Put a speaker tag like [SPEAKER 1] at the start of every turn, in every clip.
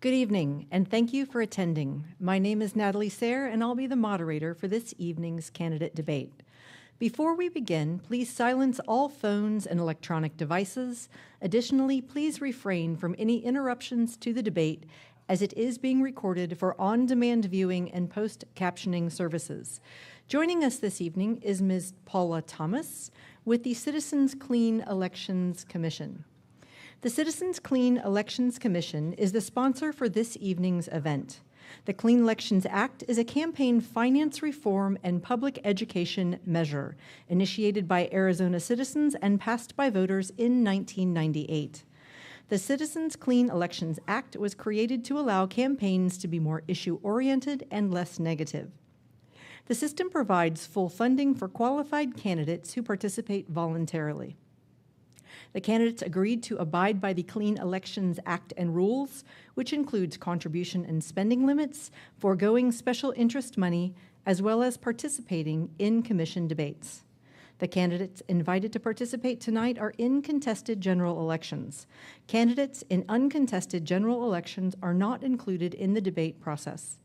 [SPEAKER 1] Good evening, and thank you for attending. My name is Natalie Sayre, and I'll be the moderator for this evening's candidate debate. Before we begin, please silence all phones and electronic devices. Additionally, please refrain from any interruptions to the debate, as it is being recorded for on-demand viewing and post-captioning services. Joining us this evening is Ms. Paula Thomas with the Citizens Clean Elections Commission. The Citizens Clean Elections Commission is the sponsor for this evening's event. The Clean Elections Act is a campaign finance reform and public education measure initiated by Arizona citizens and passed by voters in 1998. The Citizens Clean Elections Act was created to allow campaigns to be more issue-oriented and less negative. The system provides full funding for qualified candidates who participate voluntarily. The candidates agreed to abide by the Clean Elections Act and rules, which includes contribution and spending limits, foregoing special interest money, as well as participating in commission debates. The candidates invited to participate tonight are in contested general elections. Candidates in uncontested general elections are not included in the debate process.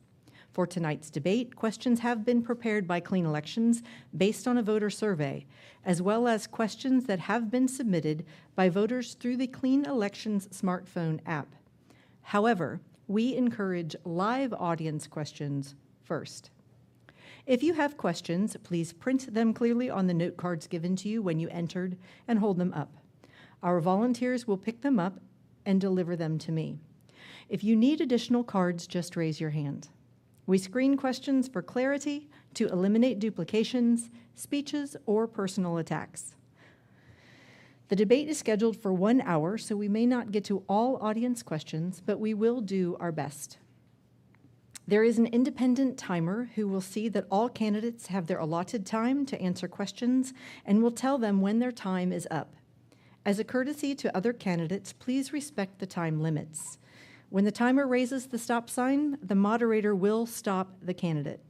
[SPEAKER 1] For tonight's debate, questions have been prepared by Clean Elections based on a voter survey, as well as questions that have been submitted by voters through the Clean Elections smartphone app. However, we encourage live audience questions first. If you have questions, please print them clearly on the note cards given to you when you entered and hold them up. Our volunteers will pick them up and deliver them to me. If you need additional cards, just raise your hand. We screen questions for clarity to eliminate duplications, speeches, or personal attacks. The debate is scheduled for 1 hour, so we may not get to all audience questions, but we will do our best. There is an independent timer who will see that all candidates have their allotted time to answer questions and will tell them when their time is up. As a courtesy to other candidates, please respect the time limits. When the timer raises the stop sign, the moderator will stop the candidate.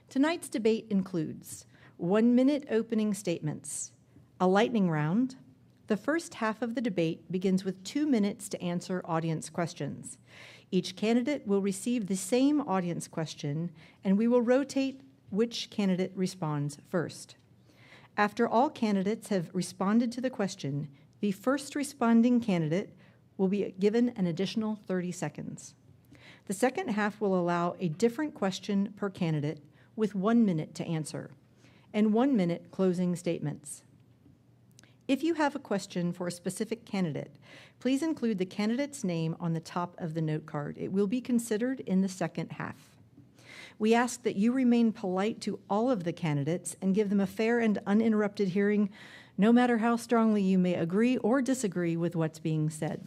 [SPEAKER 1] Tonight's debate includes 1-minute opening statements, a lightning round. The first half of the debate begins with 2 minutes to answer audience questions. Each candidate will receive the same audience question, and we will rotate which candidate responds first. After all candidates have responded to the question, the first responding candidate will be given an additional 30 seconds. The second half will allow a different question per candidate with 1 minute to answer, and 1 minute closing statements. If you have a question for a specific candidate, please include the candidate's name on the top of the note card. It will be considered in the second half. We ask that you remain polite to all of the candidates and give them a fair and uninterrupted hearing, no matter how strongly you may agree or disagree with what's being said.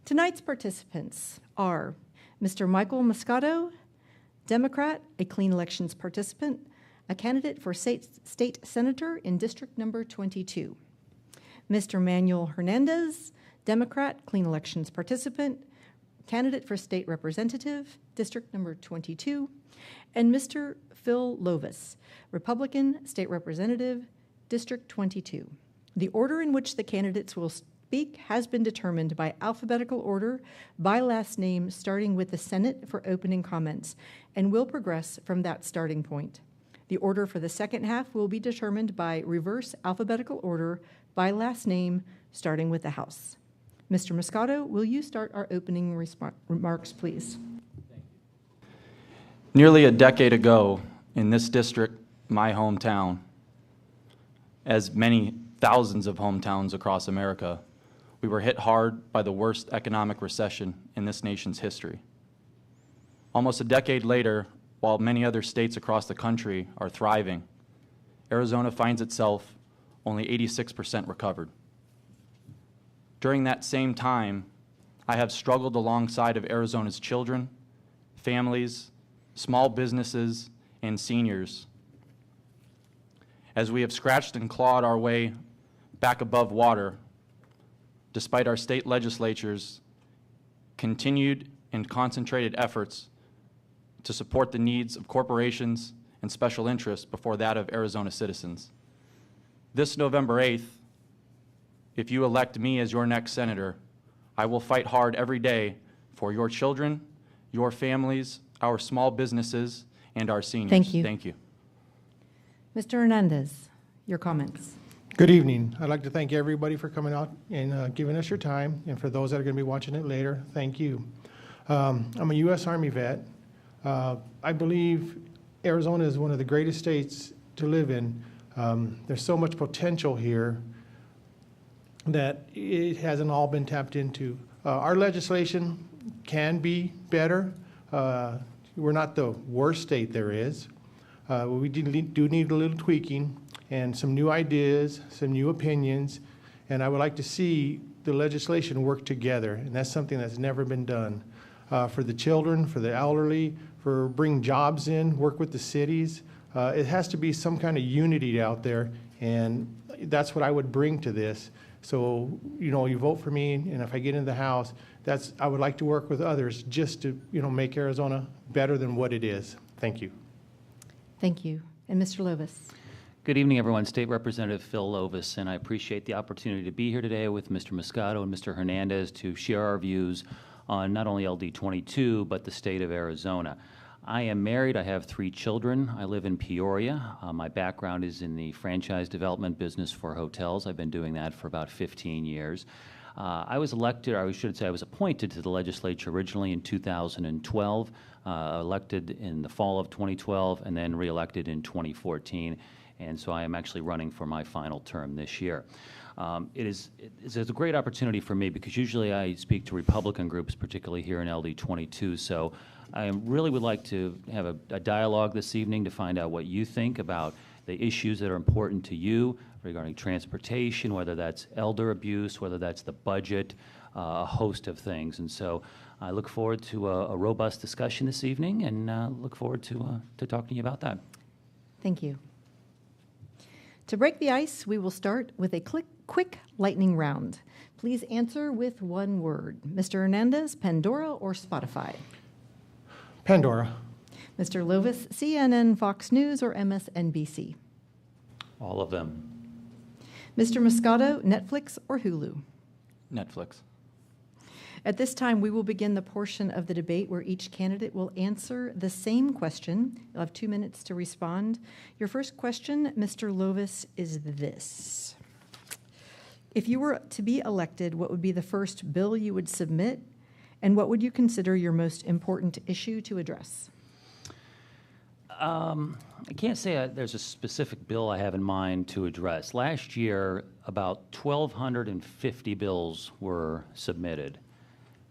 [SPEAKER 1] Tonight's participants are Mr. Michael Muscato, Democrat, a Clean Elections participant, a candidate for state senator in District Number 22. Mr. Manuel Hernandez, Democrat, Clean Elections participant, candidate for state representative, District Number 22, and Mr. Phil Lovas, Republican, state representative, District 22. The order in which the candidates will speak has been determined by alphabetical order by last name, starting with the Senate for opening comments, and will progress from that starting point. The order for the second half will be determined by reverse alphabetical order by last name, starting with the House. Mr. Muscato, will you start our opening remarks, please?
[SPEAKER 2] Thank you. Nearly a decade ago, in this district, my hometown, as many thousands of hometowns across America, we were hit hard by the worst economic recession in this nation's history. Almost a decade later, while many other states across the country are thriving, Arizona finds itself only 86% recovered. During that same time, I have struggled alongside of Arizona's children, families, small businesses, and seniors as we have scratched and clawed our way back above water, despite our state legislatures' continued and concentrated efforts to support the needs of corporations and special interests before that of Arizona citizens. This November 8th, if you elect me as your next senator, I will fight hard every day for your children, your families, our small businesses, and our seniors.
[SPEAKER 1] Thank you.
[SPEAKER 2] Thank you.
[SPEAKER 1] Mr. Hernandez, your comments.
[SPEAKER 3] Good evening. I'd like to thank everybody for coming out and giving us your time, and for those that are going to be watching it later, thank you. I'm a U.S. Army vet. I believe Arizona is one of the greatest states to live in. There's so much potential here that it hasn't all been tapped into. Our legislation can be better. We're not the worst state there is. We do need a little tweaking and some new ideas, some new opinions, and I would like to see the legislation work together, and that's something that's never been done. For the children, for the elderly, for bringing jobs in, work with the cities. It has to be some kind of unity out there, and that's what I would bring to this. So, you vote for me, and if I get into the House, I would like to work with others just to, make Arizona better than what it is. Thank you.
[SPEAKER 1] Thank you. And Mr. Lovas.
[SPEAKER 4] Good evening, everyone. State Representative Phil Lovas, and I appreciate the opportunity to be here today with Mr. Muscato and Mr. Hernandez to share our views on not only LD22, but the state of Arizona. I am married. I have 3 children. I live in Peoria. My background is in the franchise development business for hotels. I've been doing that for about 15 years. I was elected, or I should say I was appointed to the legislature originally in 2012, elected in the fall of 2012, and then reelected in 2014. And so I am actually running for my final term this year. It's a great opportunity for me because usually I speak to Republican groups, particularly here in LD22. So I really would like to have a dialogue this evening to find out what you think about the issues that are important to you regarding transportation, whether that's elder abuse, whether that's the budget, a host of things. And so I look forward to a robust discussion this evening and look forward to talking to you about that.
[SPEAKER 1] Thank you. To break the ice, we will start with a quick lightning round. Please answer with one word. Mr. Hernandez, Pandora or Spotify?
[SPEAKER 3] Pandora.
[SPEAKER 1] Mr. Lovas, CNN, Fox News, or MSNBC?
[SPEAKER 4] All of them.
[SPEAKER 1] Mr. Muscato, Netflix or Hulu?
[SPEAKER 2] Netflix.
[SPEAKER 1] At this time, we will begin the portion of the debate where each candidate will answer the same question. You'll have 2 minutes to respond. Your first question, Mr. Lovas, is this. If you were to be elected, what would be the first bill you would submit, and what would you consider your most important issue to address?
[SPEAKER 4] I can't say there's a specific bill I have in mind to address. Last year, about 1,250 bills were submitted.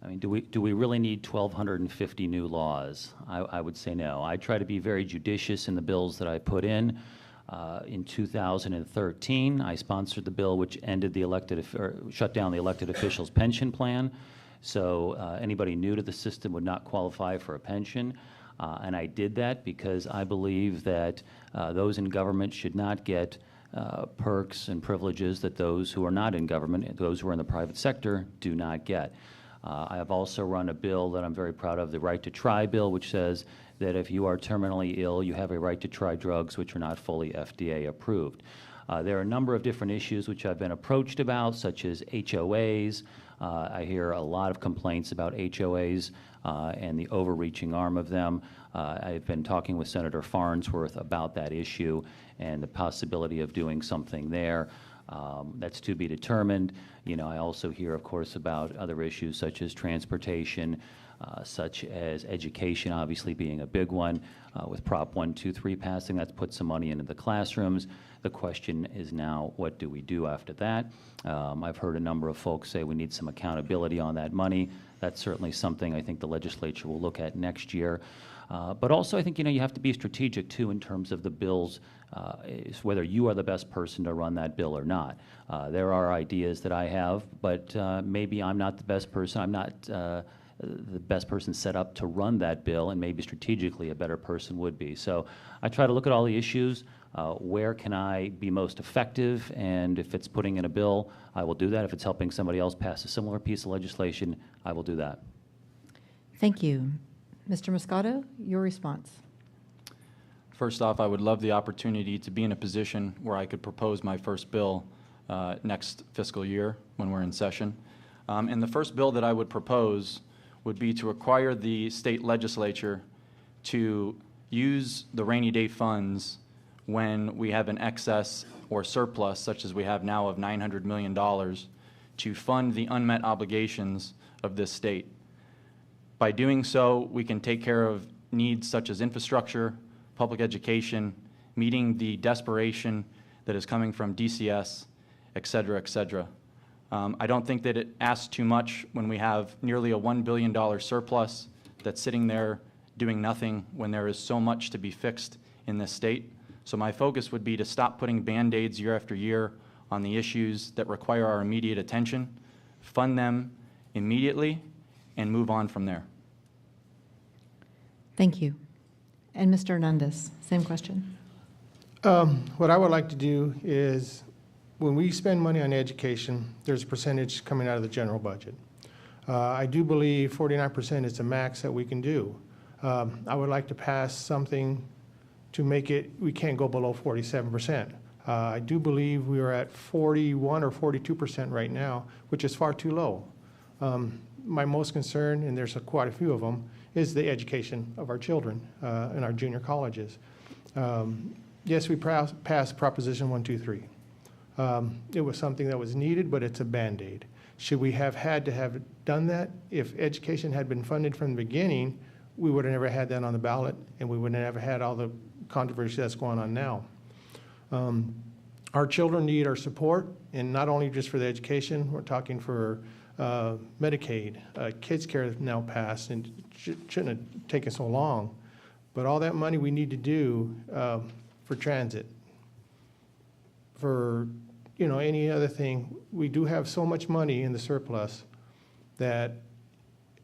[SPEAKER 4] I mean, do we really need 1,250 new laws? I would say no. I try to be very judicious in the bills that I put in. In 2013, I sponsored the bill which ended the shut down the elected officials' pension plan. So anybody new to the system would not qualify for a pension. And I did that because I believe that those in government should not get perks and privileges that those who are not in government, those who are in the private sector, do not get. I have also run a bill that I'm very proud of, the Right to Try bill, which says that if you are terminally ill, you have a right to try drugs which are not fully FDA approved. There are a number of different issues which I've been approached about, such as HOAs. I hear a lot of complaints about HOAs and the overreaching arm of them. I've been talking with Senator Farnsworth about that issue and the possibility of doing something there. That's to be determined. I also hear, of course, about other issues such as transportation, such as education, obviously being a big one. With Prop 123 passing, that's put some money into the classrooms. The question is now, what do we do after that? I've heard a number of folks say we need some accountability on that money. That's certainly something I think the legislature will look at next year. But also, I think, you have to be strategic, too, in terms of the bills, whether you are the best person to run that bill or not. There are ideas that I have, but maybe I'm not the best person. I'm not the best person set up to run that bill, and maybe strategically a better person would be. So I try to look at all the issues. Where can I be most effective? And if it's putting in a bill, I will do that. If it's helping somebody else pass a similar piece of legislation, I will do that.
[SPEAKER 1] Thank you. Mr. Muscato, your response.
[SPEAKER 2] First off, I would love the opportunity to be in a position where I could propose my first bill next fiscal year when we're in session. And the first bill that I would propose would be to require the state legislature to use the rainy day funds when we have an excess or surplus, such as we have now of $900 million, to fund the unmet obligations of this state. By doing so, we can take care of needs such as infrastructure, public education, meeting the desperation that is coming from DCS, et cetera, et cetera. I don't think that it asks too much when we have nearly a $1 billion surplus that's sitting there doing nothing when there is so much to be fixed in this state. So my focus would be to stop putting Band-Aids year after year on the issues that require our immediate attention, fund them immediately, and move on from there.
[SPEAKER 1] Thank you. And Mr. Hernandez, same question.
[SPEAKER 3] What I would like to do is, when we spend money on education, there's a percentage coming out of the general budget. I do believe 49% is the max that we can do. I would like to pass something to make it, we can't go below 47%. I do believe we are at 41 or 42% right now, which is far too low. My most concern, and there's quite a few of them, is the education of our children in our junior colleges. Yes, we passed Proposition 123. It was something that was needed, but it's a Band-Aid. Should we have had to have done that? If education had been funded from the beginning, we would have never had that on the ballot, and we would have never had all the controversy that's going on now. Our children need our support, and not only just for the education, we're talking for Medicaid, kids care now passed, and shouldn't have taken so long. But all that money we need to do for transit, for any other thing, we do have so much money in the surplus that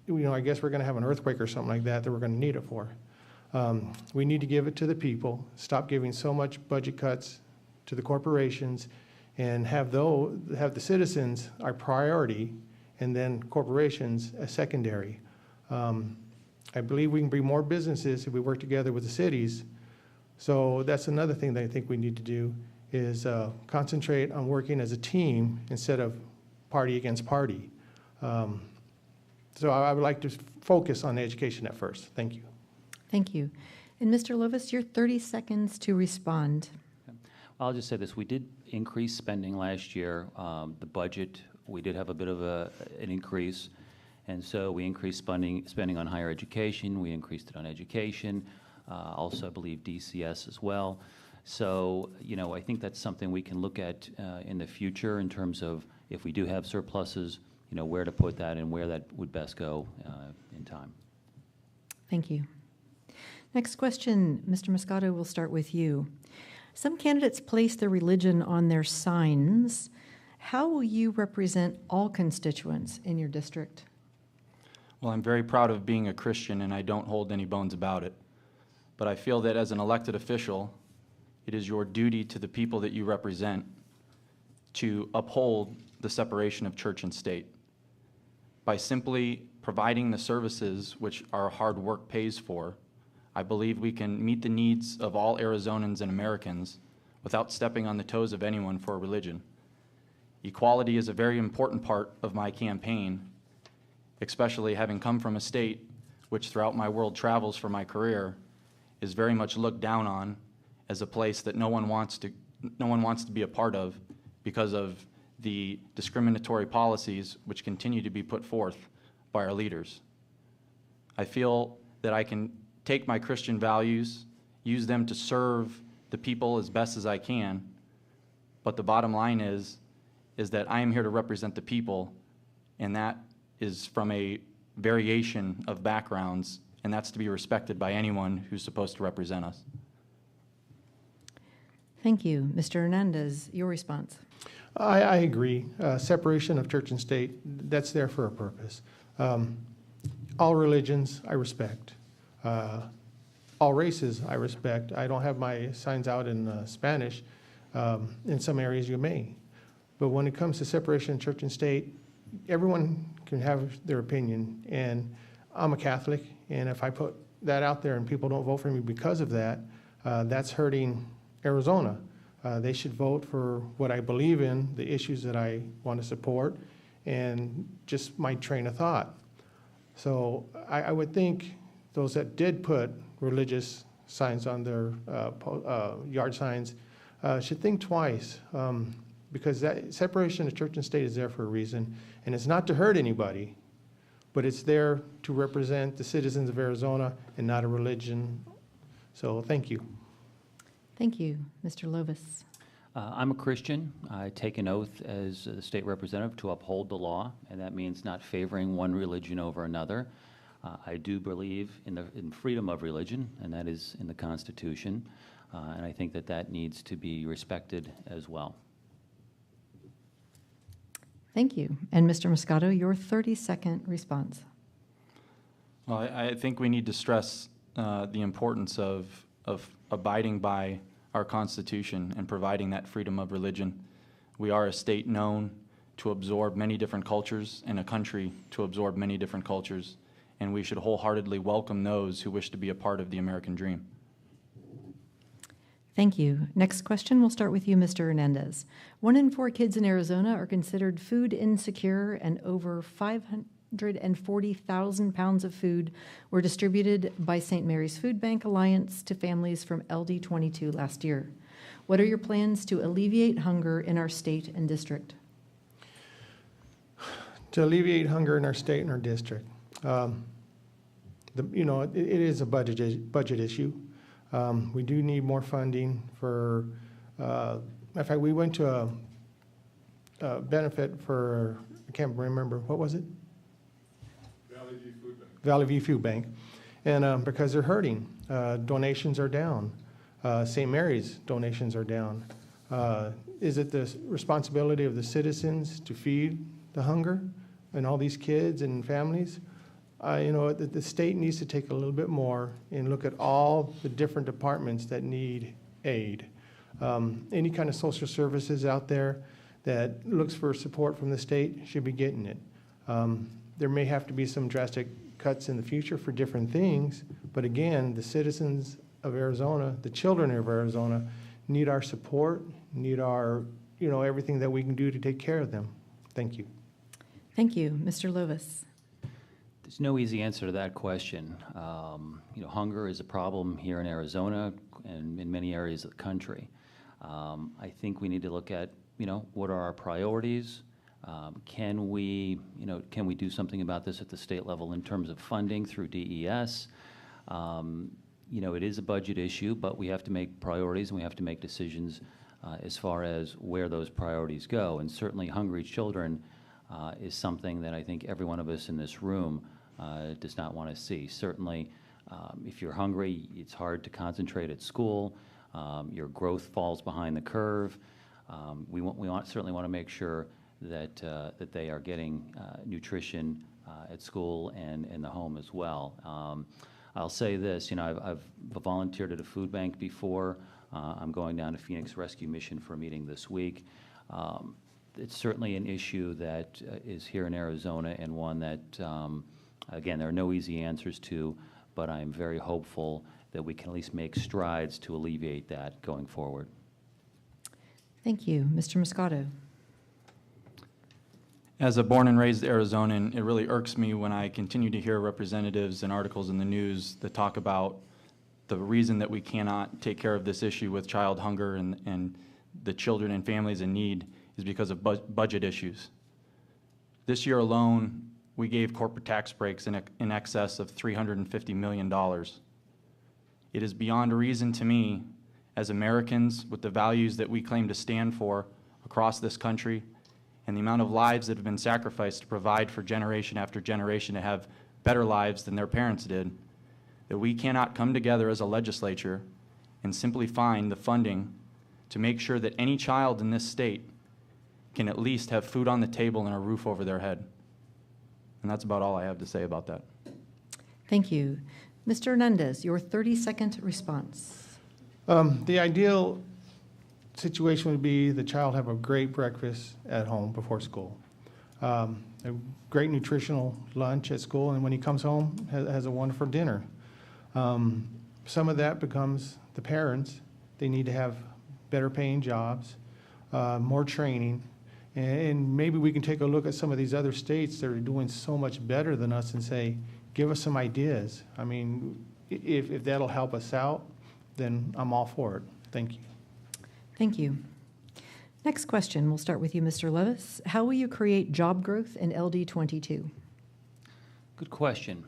[SPEAKER 3] I guess we're going to have an earthquake or something like that we're going to need it for. We need to give it to the people, stop giving so much budget cuts to the corporations, and have the citizens our priority, and then corporations as secondary. I believe we can bring more businesses if we work together with the cities. So that's another thing that I think we need to do, is concentrate on working as a team instead of party against party. So I would like to focus on education at first. Thank you.
[SPEAKER 1] Thank you. And Mr. Lovas, your 30 seconds to respond.
[SPEAKER 4] I'll just say this. We did increase spending last year. The budget, we did have a bit of an increase. And so we increased spending on higher education. We increased it on education. Also, I believe DCS as well. So, I think that's something we can look at in the future in terms of if we do have surpluses, where to put that and where that would best go in time.
[SPEAKER 1] Thank you. Next question, Mr. Muscato, we'll start with you. Some candidates place their religion on their signs. How will you represent all constituents in your district?
[SPEAKER 2] Well, I'm very proud of being a Christian, and I don't hold any bones about it. But I feel that as an elected official, it is your duty to the people that you represent to uphold the separation of church and state. By simply providing the services which our hard work pays for, I believe we can meet the needs of all Arizonans and Americans without stepping on the toes of anyone for a religion. Equality is a very important part of my campaign, especially having come from a state which throughout my world travels for my career is very much looked down on as a place that no one wants to be a part of because of the discriminatory policies which continue to be put forth by our leaders. I feel that I can take my Christian values, use them to serve the people as best as I can, but the bottom line is that I am here to represent the people, and that is from a variation of backgrounds, and that's to be respected by anyone who's supposed to represent us.
[SPEAKER 1] Thank you. Mr. Hernandez, your response.
[SPEAKER 3] I agree. Separation of church and state, that's there for a purpose. All religions, I respect. All races, I respect. I don't have my signs out in Spanish. In some areas you may. But when it comes to separation of church and state, everyone can have their opinion. And I'm a Catholic, and if I put that out there and people don't vote for me because of that, that's hurting Arizona. They should vote for what I believe in, the issues that I want to support, and just my train of thought. So I would think those that did put religious signs on their yard signs should think twice, because that separation of church and state is there for a reason, and it's not to hurt anybody, but it's there to represent the citizens of Arizona and not a religion. So thank you.
[SPEAKER 1] Thank you. Mr. Lovas.
[SPEAKER 4] I'm a Christian. I take an oath as the state representative to uphold the law, and that means not favoring one religion over another. I do believe in freedom of religion, and that is in the Constitution, and I think that needs to be respected as well.
[SPEAKER 1] Thank you. And Mr. Muscato, your 30-second response.
[SPEAKER 2] Well, I think we need to stress the importance of abiding by our Constitution and providing that freedom of religion. We are a state known to absorb many different cultures and a country to absorb many different cultures, and we should wholeheartedly welcome those who wish to be a part of the American dream.
[SPEAKER 1] Thank you. Next question, we'll start with you, Mr. Hernandez. 1 in 4 kids in Arizona are considered food insecure, and over 540,000 pounds of food were distributed by St. Mary's Food Bank Alliance to families from LD22 last year. What are your plans to alleviate hunger in our state and district?
[SPEAKER 3] To alleviate hunger in our state and our district, it is a budget issue. We do need more funding for, in fact, we went to a benefit for, I can't remember, what was it? Valley View Food Bank. And because they're hurting, donations are down. St. Mary's donations are down. Is it the responsibility of the citizens to feed the hunger and all these kids and families? The state needs to take a little bit more and look at all the different departments that need aid. Any kind of social services out there that looks for support from the state should be getting it. There may have to be some drastic cuts in the future for different things, but again, the citizens of Arizona, the children of Arizona, need our support, need our, everything that we can do to take care of them. Thank you.
[SPEAKER 1] Thank you. Mr. Lovas.
[SPEAKER 4] There's no easy answer to that question. Hunger is a problem here in Arizona and in many areas of the country. I think we need to look at, what are our priorities? Can we do something about this at the state level in terms of funding through DES? It is a budget issue, but we have to make priorities and we have to make decisions as far as where those priorities go. And certainly hungry children is something that I think every one of us in this room does not want to see. Certainly, if you're hungry, it's hard to concentrate at school. Your growth falls behind the curve. We certainly want to make sure that they are getting nutrition at school and in the home as well. I'll say this, I've volunteered at a food bank before. I'm going down to Phoenix Rescue Mission for a meeting this week. It's certainly an issue that is here in Arizona and one that, again, there are no easy answers to, but I'm very hopeful that we can at least make strides to alleviate that going forward.
[SPEAKER 1] Thank you. Mr. Muscato.
[SPEAKER 2] As a born and raised Arizonan, it really irks me when I continue to hear representatives and articles in the news that talk about the reason that we cannot take care of this issue with child hunger and the children and families in need is because of budget issues. This year alone, we gave corporate tax breaks in excess of $350 million. It is beyond reason to me, as Americans with the values that we claim to stand for across this country, and the amount of lives that have been sacrificed to provide for generation after generation to have better lives than their parents did, that we cannot come together as a legislature and simply find the funding to make sure that any child in this state can at least have food on the table and a roof over their head. And that's about all I have to say about that.
[SPEAKER 1] Thank you. Mr. Hernandez, your 30-second response.
[SPEAKER 3] The ideal situation would be the child have a great breakfast at home before school, a great nutritional lunch at school, and when he comes home, has a wonderful dinner. Some of that becomes the parents. They need to have better paying jobs, more training, And maybe we can take a look at some of these other states that are doing so much better than us and say, give us some ideas. I mean, if that'll help us out, then I'm all for it. Thank you.
[SPEAKER 1] Thank you. Next question, we'll start with you, Mr. Lovas. How will you create job growth in LD22?
[SPEAKER 4] Good question.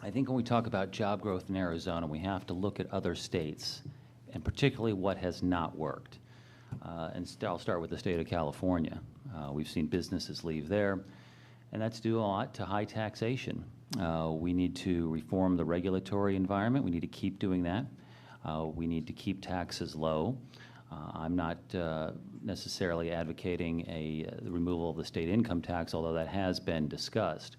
[SPEAKER 4] I think when we talk about job growth in Arizona, we have to look at other states, and particularly what has not worked. I'll start with the state of California. We've seen businesses leave there, and that's due a lot to high taxation. We need to reform the regulatory environment. We need to keep doing that. We need to keep taxes low. I'm not necessarily advocating the removal of the state income tax, although that has been discussed.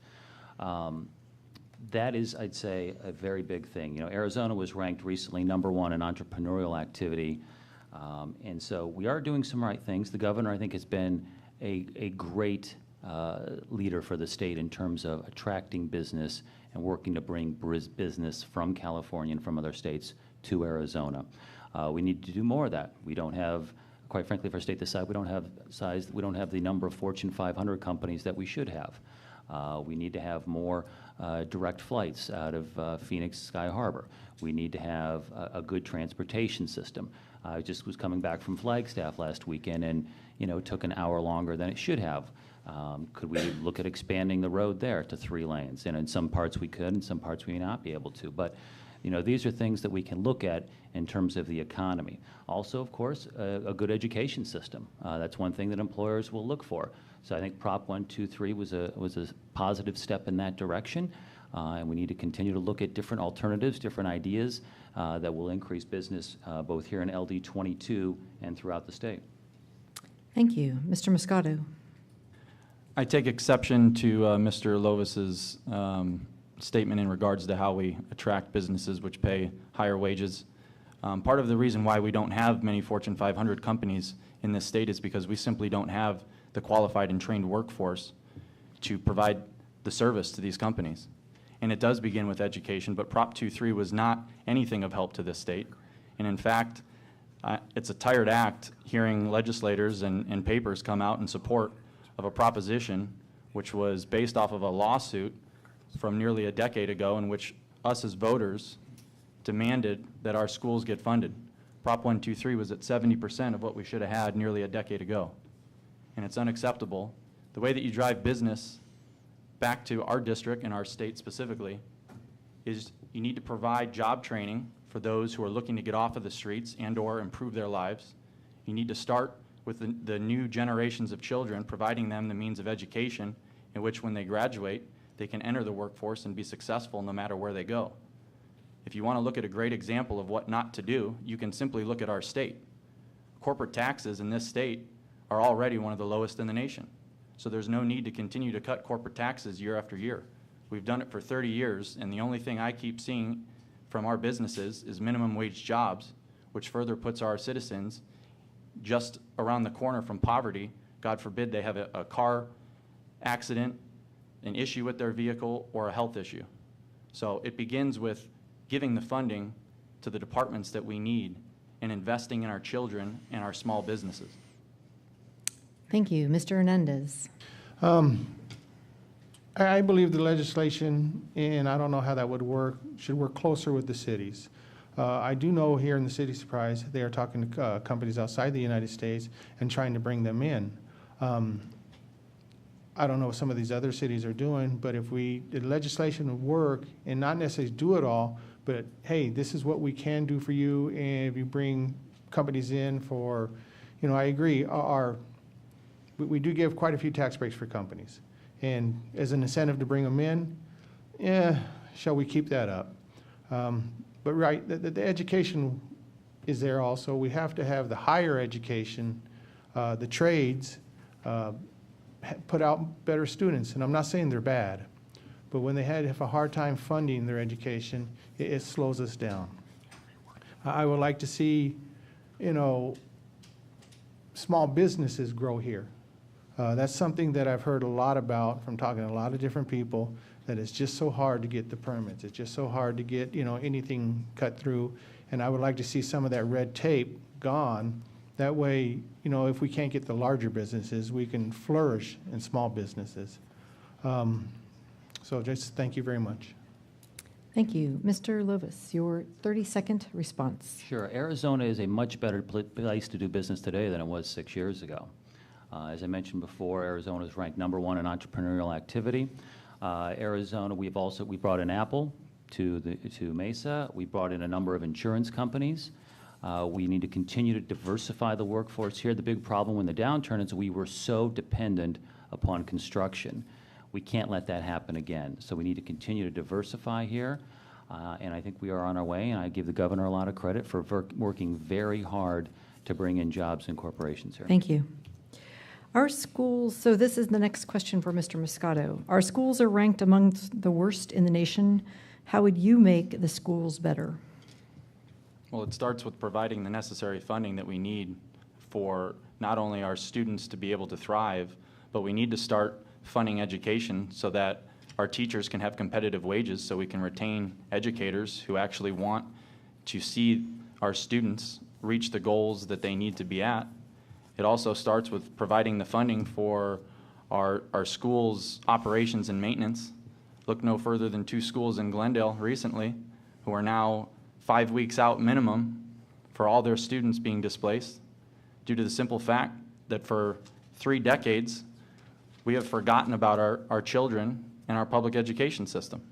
[SPEAKER 4] That is, I'd say, a very big thing. You know, Arizona was ranked recently #1 in entrepreneurial activity, and so we are doing some right things. The governor, I think, has been a great leader for the state in terms of attracting business and working to bring business from California and from other states to Arizona. We need to do more of that. We don't have, quite frankly, for a state this size, we don't have the number of Fortune 500 companies that we should have. We need to have more direct flights out of Phoenix Sky Harbor. We need to have a good transportation system. I just was coming back from Flagstaff last weekend, and it took an hour longer than it should have. Could we look at expanding the road there to 3 lanes? And in some parts we could, in some parts we may not be able to. But these are things that we can look at in terms of the economy. Also, of course, a good education system. That's one thing that employers will look for. So I think Prop 123 was a positive step in that direction, and we need to continue to look at different alternatives, different ideas that will increase business both here in LD22 and throughout the state.
[SPEAKER 1] Thank you. Mr. Muscato.
[SPEAKER 2] I take exception to Mr. Lovas's statement in regards to how we attract businesses which pay higher wages. Part of the reason why we don't have many Fortune 500 companies in this state is because we simply don't have the qualified and trained workforce to provide the service to these companies. And it does begin with education, but Prop 23 was not anything of help to this state. And in fact, it's a tired act hearing legislators and papers come out in support of a proposition which was based off of a lawsuit from nearly a decade ago in which us as voters demanded that our schools get funded. Prop 123 was at 70% of what we should have had nearly a decade ago. And it's unacceptable. The way that you drive business back to our district and our state specifically is you need to provide job training for those who are looking to get off of the streets and or improve their lives. You need to start with the new generations of children, providing them the means of education in which when they graduate, they can enter the workforce and be successful no matter where they go. If you want to look at a great example of what not to do, you can simply look at our state. Corporate taxes in this state are already one of the lowest in the nation. So there's no need to continue to cut corporate taxes year after year. We've done it for 30 years, and the only thing I keep seeing from our businesses is minimum wage jobs, which further puts our citizens just around the corner from poverty. God forbid they have a car accident, an issue with their vehicle, or a health issue. So it begins with giving the funding to the departments that we need and investing in our children and our small businesses.
[SPEAKER 1] Thank you. Mr. Hernandez.
[SPEAKER 3] I believe the legislation, and I don't know how that would work, should work closer with the cities. I do know here in the city Surprise, they are talking to companies outside the United States and trying to bring them in. I don't know what some of these other cities are doing, but if the legislation would work and not necessarily do it all, but hey, this is what we can do for you, and if you bring companies in for, I agree, we do give quite a few tax breaks for companies. And as an incentive to bring them in, shall we keep that up? But right, the education is there also. We have to have the higher education, the trades, put out better students. And I'm not saying they're bad, but when they have a hard time funding their education, it slows us down. I would like to see, small businesses grow here. That's something that I've heard a lot about from talking to a lot of different people, that it's just so hard to get the permits. It's just so hard to get, anything cut through. And I would like to see some of that red tape gone That way, you know, if we can't get the larger businesses, we can flourish in small businesses. So just thank you very much.
[SPEAKER 1] Thank you. Mr. Lovas, your 30-second response.
[SPEAKER 4] Sure. Arizona is a much better place to do business today than it was 6 years ago. As I mentioned before, Arizona is ranked #1 in entrepreneurial activity. Arizona, we brought in Apple to Mesa. We brought in a number of insurance companies. We need to continue to diversify the workforce here. The big problem when the downturn is we were so dependent upon construction. We can't let that happen again. So we need to continue to diversify here. And I think we are on our way, and I give the governor a lot of credit for working very hard to bring in jobs and corporations here.
[SPEAKER 1] Thank you. Our schools, so this is the next question for Mr. Muscato. Our schools are ranked among the worst in the nation. How would you make the schools better?
[SPEAKER 2] Well, it starts with providing the necessary funding that we need for not only our students to be able to thrive, but we need to start funding education so that our teachers can have competitive wages so we can retain educators who actually want to see our students reach the goals that they need to be at. It also starts with providing the funding for our schools' operations and maintenance. Look no further than 2 schools in Glendale recently who are now 5 weeks out minimum for all their students being displaced due to the simple fact that for 3 decades we have forgotten about our children and our public education system.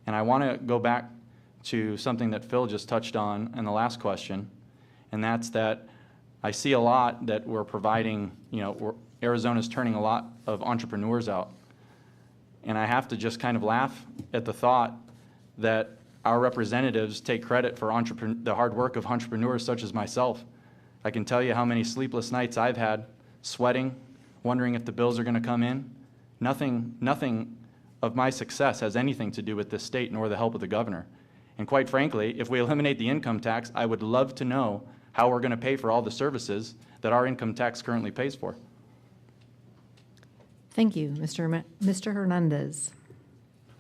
[SPEAKER 2] And I want to go back to something that Phil just touched on in the last question, and that's that I see a lot that we're providing, you know, Arizona's turning a lot of entrepreneurs out. And I have to just kind of laugh at the thought that our representatives take credit for the hard work of entrepreneurs such as myself. I can tell you how many sleepless nights I've had sweating, wondering if the bills are going to come in. Nothing of my success has anything to do with this state nor the help of the governor. And quite frankly, if we eliminate the income tax, I would love to know how we're going to pay for all the services that our income tax currently pays for.
[SPEAKER 1] Thank you, Mr. Hernandez.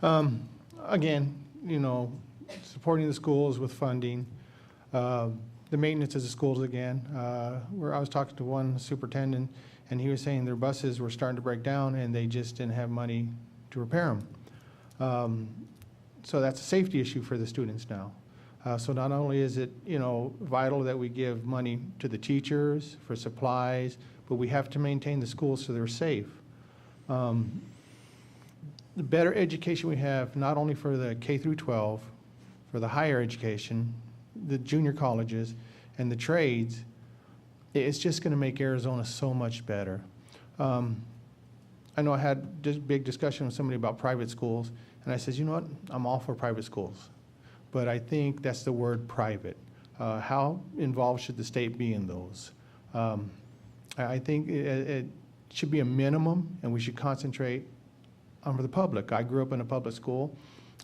[SPEAKER 3] Again, you know, supporting the schools with funding, the maintenance of the schools again. Where I was talking to one superintendent, and he was saying their buses were starting to break down, and they just didn't have money to repair them. So that's a safety issue for the students now. So not only is it, you know, vital that we give money to the teachers for supplies, but we have to maintain the schools so they're safe. The better education we have, not only for the K through 12, for the higher education, the junior colleges, and the trades, it's just going to make Arizona so much better. I know I had a big discussion with somebody about private schools, and I said, you know what, I'm all for private schools, but I think that's the word private. How involved should the state be in those? I think it should be a minimum, and we should concentrate on the public. I grew up in a public school.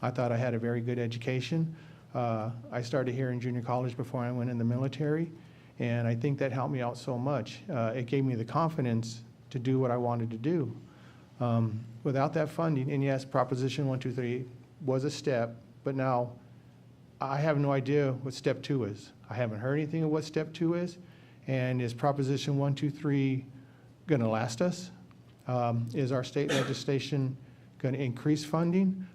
[SPEAKER 3] I thought I had a very good education. I started here in junior college before I went in the military, and I think that helped me out so much. It gave me the confidence to do what I wanted to do. Without that funding, and yes, Proposition 123 was a step, but now I have no idea what Step 2 is. I haven't heard anything of what Step 2 is, and is Proposition 123 going to last us? Is our state legislation going to increase funding?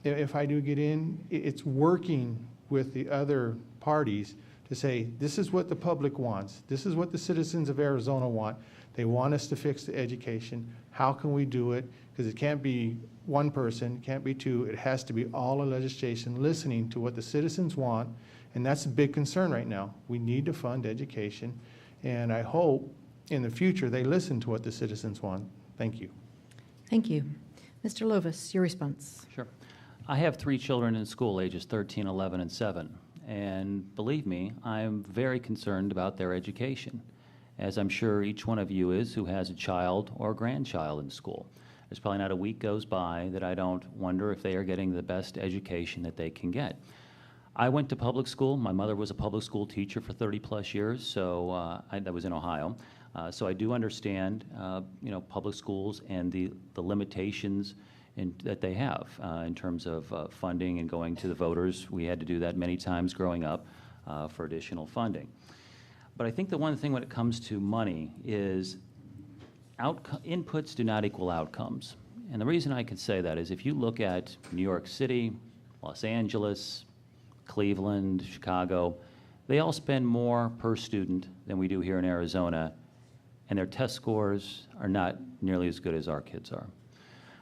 [SPEAKER 3] If I do get in, it's working with the other parties to say, this is what the public wants. This is what the citizens of Arizona want. They want us to fix the education. How can we do it? Because it can't be one person, it can't be two. It has to be all the legislation listening to what the citizens want. And that's a big concern right now. We need to fund education. And I hope in the future they listen to what the citizens want. Thank you.
[SPEAKER 1] Thank you. Mr. Lovas, your response.
[SPEAKER 4] Sure. I have 3 children in school, ages 13, 11, and 7. And believe me, I'm very concerned about their education, as I'm sure each one of you is who has a child or grandchild in school. There's probably not a week goes by that I don't wonder if they are getting the best education that they can get. I went to public school. My mother was a public school teacher for 30-plus years, so that was in Ohio. So I do understand, you know, public schools and the limitations that they have in terms of funding and going to the voters. We had to do that many times growing up for additional funding. But I think the one thing when it comes to money is inputs do not equal outcomes. And the reason I can say that is if you look at New York City, Los Angeles, Cleveland, Chicago, they all spend more per student than we do here in Arizona, and their test scores are not nearly as good as our kids are.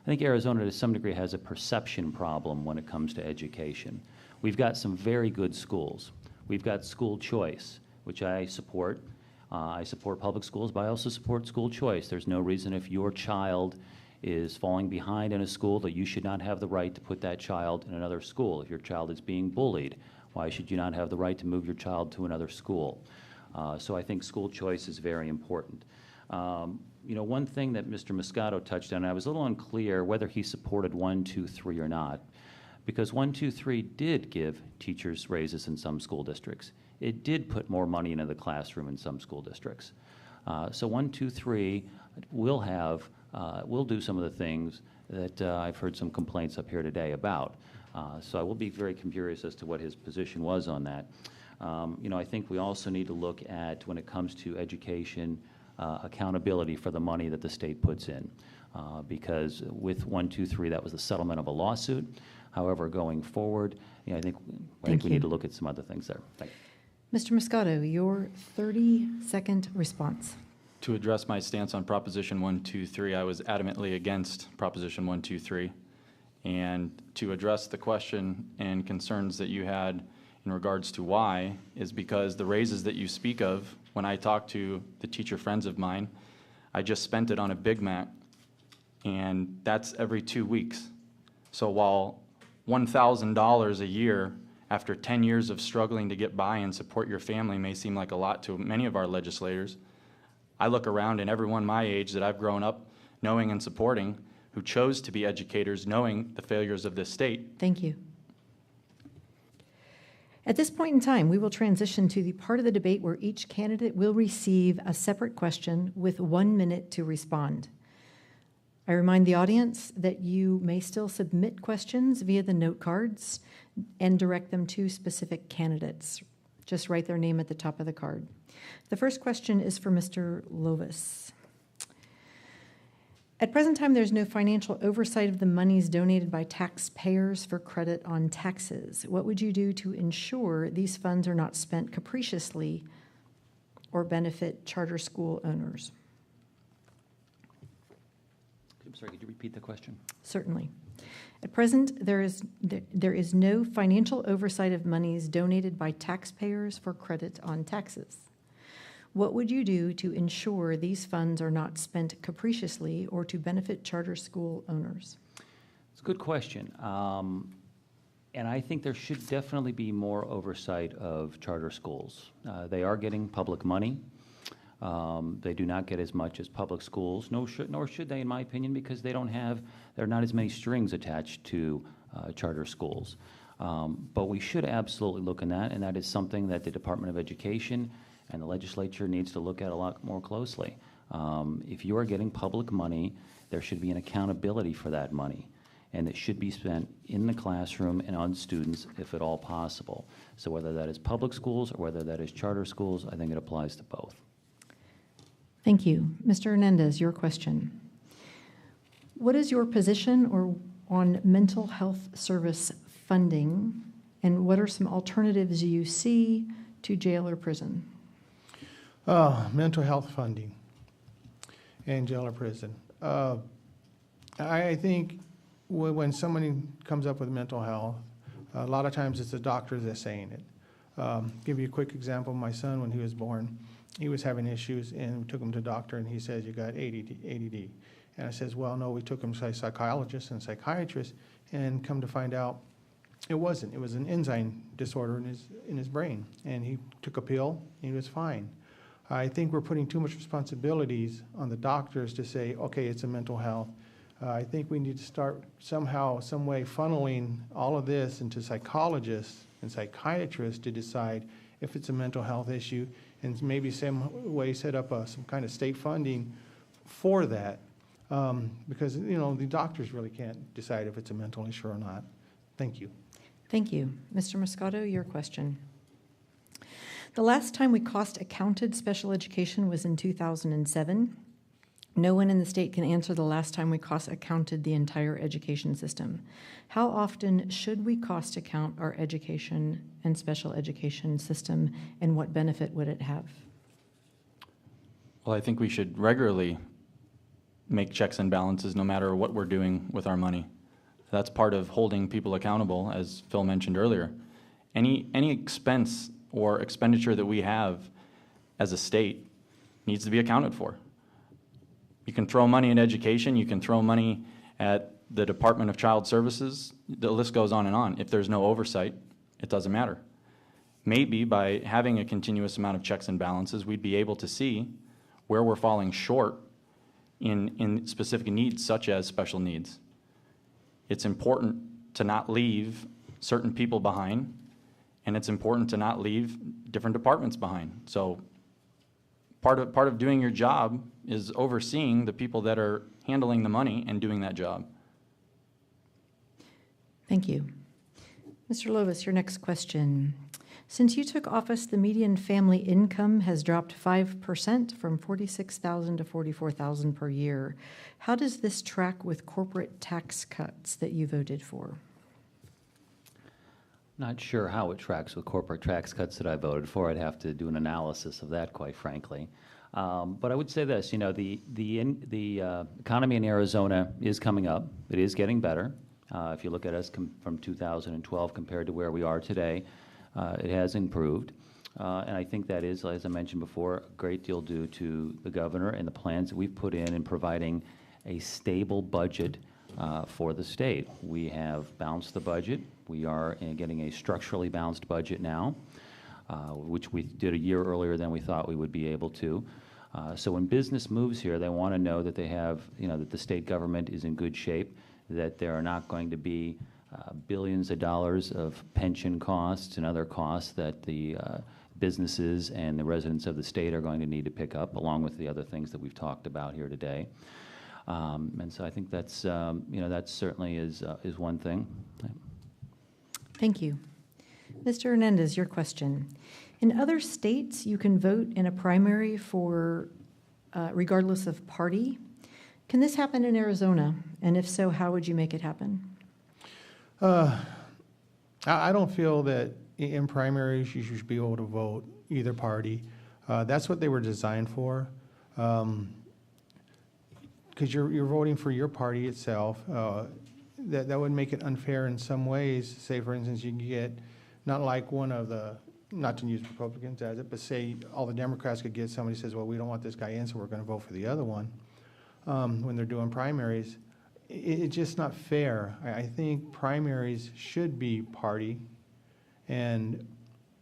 [SPEAKER 4] I think Arizona to some degree has a perception problem when it comes to education. We've got some very good schools. We've got school choice, which I support. I support public schools, but I also support school choice. There's no reason if your child is falling behind in a school that you should not have the right to put that child in another school. If your child is being bullied, why should you not have the right to move your child to another school? So I think school choice is very important. You know, one thing that Mr. Muscato touched on, I was a little unclear whether he supported 1, 2, 3 or not, because 1, 2, 3 did give teachers raises in some school districts. It did put more money into the classroom in some school districts. So 1, 2, 3 will do some of the things that I've heard some complaints up here today about. So I will be very curious as to what his position was on that. You know, I think we also need to look at, when it comes to education, accountability for the money that the state puts in. Because with 1, 2, 3, that was the settlement of a lawsuit. However, going forward, you know, I think we need to look at some other things there. Thank you.
[SPEAKER 1] Mr. Muscato, your 30-second response.
[SPEAKER 2] To address my stance on Proposition 123, I was adamantly against Proposition 123. And to address the question and concerns that you had in regards to why is because the raises that you speak of, when I talk to the teacher friends of mine, I just spent it on a Big Mac, and that's every 2 weeks. So while $1,000 a year after 10 years of struggling to get by and support your family may seem like a lot to many of our legislators, I look around and everyone my age that I've grown up knowing and supporting who chose to be educators knowing the failures of this state.
[SPEAKER 1] Thank you. At this point in time, we will transition to the part of the debate where each candidate will receive a separate question with 1 minute to respond. I remind the audience that you may still submit questions via the note cards and direct them to specific candidates. Just write their name at the top of the card. The first question is for Mr. Lovas. At present time, there's no financial oversight of the monies donated by taxpayers for credit on taxes. What would you do to ensure these funds are not spent capriciously or benefit charter school owners?
[SPEAKER 4] I'm sorry, could you repeat the question?
[SPEAKER 1] Certainly. At present, there is no financial oversight of monies donated by taxpayers for credit on taxes. What would you do to ensure these funds are not spent capriciously or to benefit charter school owners?
[SPEAKER 4] It's a good question. And I think there should definitely be more oversight of charter schools. They are getting public money. They do not get as much as public schools, nor should they, in my opinion, because there are not as many strings attached to charter schools. But we should absolutely look at that, and that is something that the Department of Education and the legislature needs to look at a lot more closely. If you are getting public money, there should be an accountability for that money, and it should be spent in the classroom and on students if at all possible. So whether that is public schools or whether that is charter schools, I think it applies to both.
[SPEAKER 1] Thank you. Mr. Hernandez, your question. What is your position on mental health service funding, and what are some alternatives you see to jail or prison?
[SPEAKER 3] Mental health funding and jail or prison. I think when somebody comes up with mental health, a lot of times it's the doctors that's saying it. Give you a quick example. My son, when he was born, he was having issues, and we took him to the doctor, and he says, you got ADD. And I says, well, no, we took him to a psychologist and psychiatrist, and come to find out it wasn't. It was an enzyme disorder in his brain, and he took a pill, and he was fine. I think we're putting too much responsibilities on the doctors to say, okay, it's a mental health. I think we need to start somehow, some way funneling all of this into psychologists and psychiatrists to decide if it's a mental health issue, and maybe some way set up some kind of state funding for that, because the doctors really can't decide if it's a mental issue or not. Thank you.
[SPEAKER 1] Thank you. Mr. Muscato, your question. The last time we cost accounted special education was in 2007. No one in the state can answer the last time we cost accounted the entire education system. How often should we cost account our education and special education system, and what benefit would it have?
[SPEAKER 2] Well, I think we should regularly make checks and balances no matter what we're doing with our money. That's part of holding people accountable, as Phil mentioned earlier. Any expense or expenditure that we have as a state needs to be accounted for. You can throw money in education, you can throw money at the Department of Child Services, the list goes on and on. If there's no oversight, it doesn't matter. Maybe by having a continuous amount of checks and balances, we'd be able to see where we're falling short in specific needs, such as special needs. It's important to not leave certain people behind, and it's important to not leave different departments behind. So part of doing your job is overseeing the people that are handling the money and doing that job.
[SPEAKER 1] Thank you. Mr. Lovas, your next question. Since you took office, the median family income has dropped 5% from $46,000 to $44,000 per year. How does this track with corporate tax cuts that you voted for?
[SPEAKER 4] Not sure how it tracks with corporate tax cuts that I voted for. I'd have to do an analysis of that, quite frankly. But I would say this, you know, the economy in Arizona is coming up. It is getting better. If you look at us from 2012 compared to where we are today, it has improved. And I think that is, as I mentioned before, a great deal due to the governor and the plans that we've put in providing a stable budget for the state. We have balanced the budget. We are getting a structurally balanced budget now, which we did a year earlier than we thought we would be able to. So when business moves here, they want to know that they have, you know, that the state government is in good shape, that there are not going to be billions of dollars of pension costs and other costs that the businesses and the residents of the state are going to need to pick up, along with the other things that we've talked about here today. And so I think that's, you know, that certainly is one thing.
[SPEAKER 1] Thank you. Mr. Hernandez, your question. In other states, you can vote in a primary for, regardless of party. Can this happen in Arizona? And if so, how would you make it happen?
[SPEAKER 3] I don't feel that in primaries you should be able to vote either party. That's what they were designed for. Because you're voting for your party itself. That would make it unfair in some ways. Say, for instance, you can get, not like one of the, not to use Republicans as it, but say all the Democrats could get somebody who says, well, we don't want this guy in, so we're going to vote for the other one when they're doing primaries. It's just not fair. I think primaries should be party, and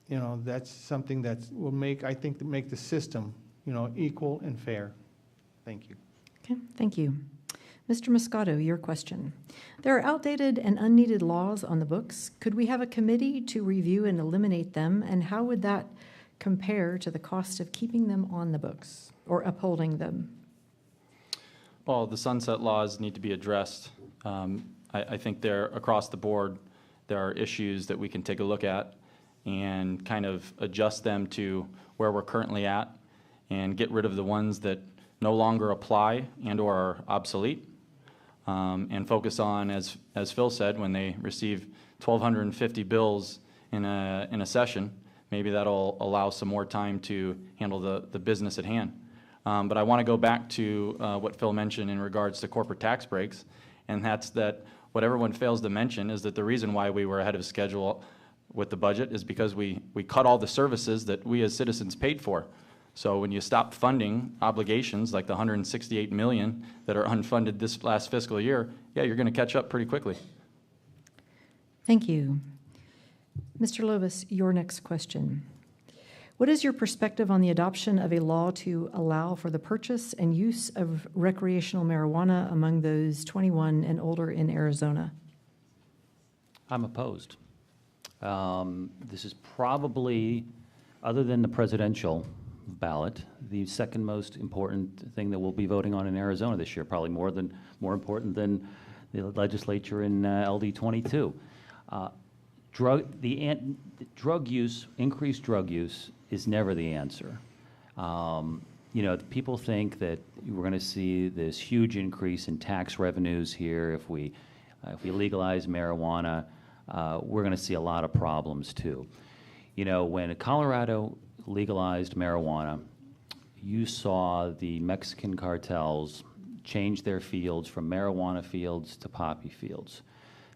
[SPEAKER 3] you know that's something that will make, I think, make the system, you know, equal and fair. Thank you.
[SPEAKER 1] Okay, thank you. Mr. Muscato, your question. There are outdated and unneeded laws on the books. Could we have a committee to review and eliminate them, and how would that compare to the cost of keeping them on the books or upholding them?
[SPEAKER 2] Well, the sunset laws need to be addressed. I think across the board, there are issues that we can take a look at and kind of adjust them to where we're currently at and get rid of the ones that no longer apply and or are obsolete, and focus on, as Phil said, when they receive 1,250 bills in a session, maybe that'll allow some more time to handle the business at hand. But I want to go back to what Phil mentioned in regards to corporate tax breaks, and that's that what everyone fails to mention is that the reason why we were ahead of schedule with the budget is because we cut all the services that we as citizens paid for. So when you stop funding obligations like the $168 million that are unfunded this last fiscal year, yeah, you're going to catch up pretty quickly.
[SPEAKER 1] Thank you. Mr. Lovas, your next question. What is your perspective on the adoption of a law to allow for the purchase and use of recreational marijuana among those 21 and older in Arizona?
[SPEAKER 4] I'm opposed. This is probably, other than the presidential ballot, the second most important thing that we'll be voting on in Arizona this year, probably more important than the legislature in LD22. Drug use, increased drug use, is never the answer. You know, people think that we're going to see this huge increase in tax revenues here if we legalize marijuana. We're going to see a lot of problems too. You know, when Colorado legalized marijuana, you saw the Mexican cartels change their fields from marijuana fields to poppy fields.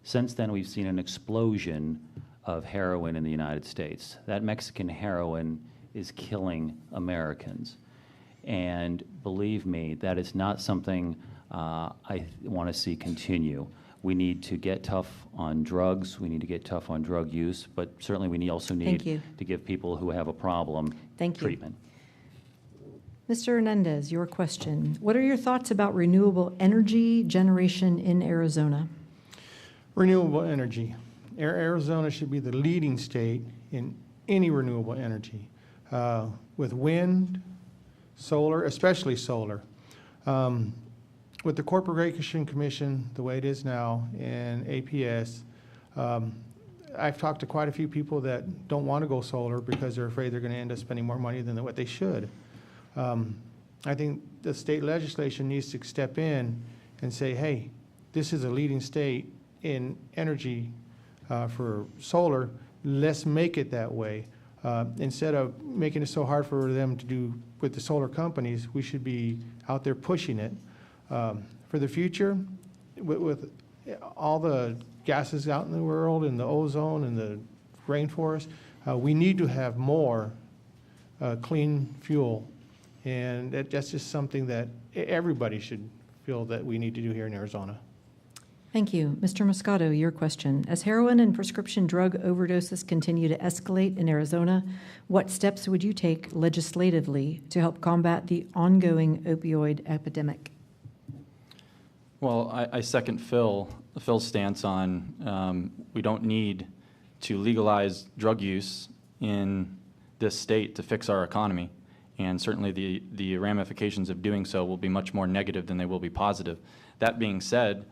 [SPEAKER 4] Since then, we've seen an explosion of heroin in the United States. That Mexican heroin is killing Americans. And believe me, that is not something I want to see continue. We need to get tough on drugs. We need to get tough on drug use, but certainly we also need to give people who have a problem treatment.
[SPEAKER 1] Mr. Hernandez, your question. What are your thoughts about renewable energy generation in Arizona?
[SPEAKER 3] Renewable energy. Arizona should be the leading state in any renewable energy, with wind, solar, especially solar. With the Corporation Commission the way it is now and APS, I've talked to quite a few people that don't want to go solar because they're afraid they're going to end up spending more money than what they should. I think the state legislation needs to step in and say, hey, this is a leading state in energy for solar. Let's make it that way. Instead of making it so hard for them to do with the solar companies, we should be out there pushing it. For the future, with all the gases out in the world and the ozone and the rainforest, we need to have more clean fuel. And that's just something that everybody should feel that we need to do here in Arizona.
[SPEAKER 1] Thank you. Mr. Muscato, your question. As heroin and prescription drug overdoses continue to escalate in Arizona, what steps would you take legislatively to help combat the ongoing opioid epidemic?
[SPEAKER 2] Well, I second Phil's stance on we don't need to legalize drug use in this state to fix our economy. And certainly the ramifications of doing so will be much more negative than they will be positive. That being said,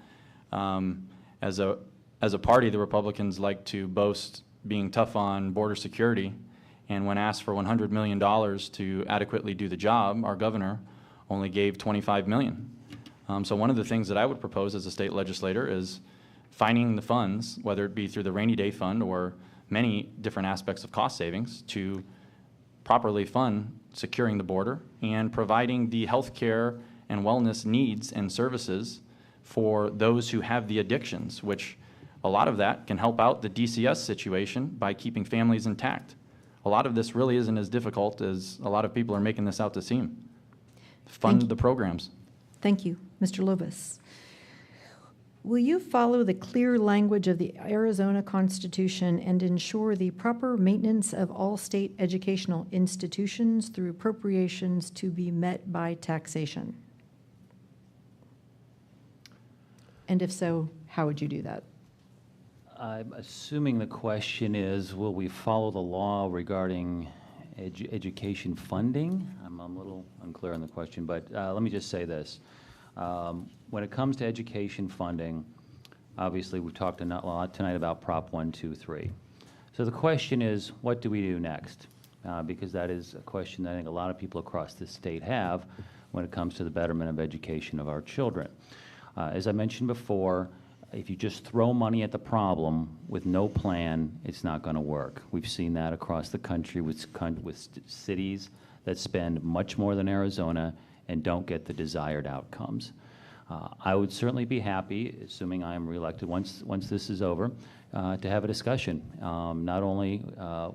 [SPEAKER 2] as a party, the Republicans like to boast being tough on border security, and when asked for $100 million to adequately do the job, our governor only gave $25 million. So one of the things that I would propose as a state legislator is finding the funds, whether it be through the rainy day fund or many different aspects of cost savings, to properly fund securing the border and providing the health care and wellness needs and services for those who have the addictions, which a lot of that can help out the DCS situation by keeping families intact. A lot of this really isn't as difficult as a lot of people are making this out to seem. Fund the programs.
[SPEAKER 1] Thank you. Mr. Lovas. Will you follow the clear language of the Arizona Constitution and ensure the proper maintenance of all state educational institutions through appropriations to be met by taxation? And if so, how would you do that?
[SPEAKER 4] I'm assuming the question is, will we follow the law regarding education funding? I'm a little unclear on the question, but let me just say this. When it comes to education funding, obviously we've talked a lot tonight about Prop 123. So the question is, what do we do next? Because that is a question that I think a lot of people across this state have when it comes to the betterment of education of our children. As I mentioned before, if you just throw money at the problem with no plan, it's not going to work. We've seen that across the country with cities that spend much more than Arizona and don't get the desired outcomes. I would certainly be happy, assuming I am reelected once this is over, to have a discussion, not only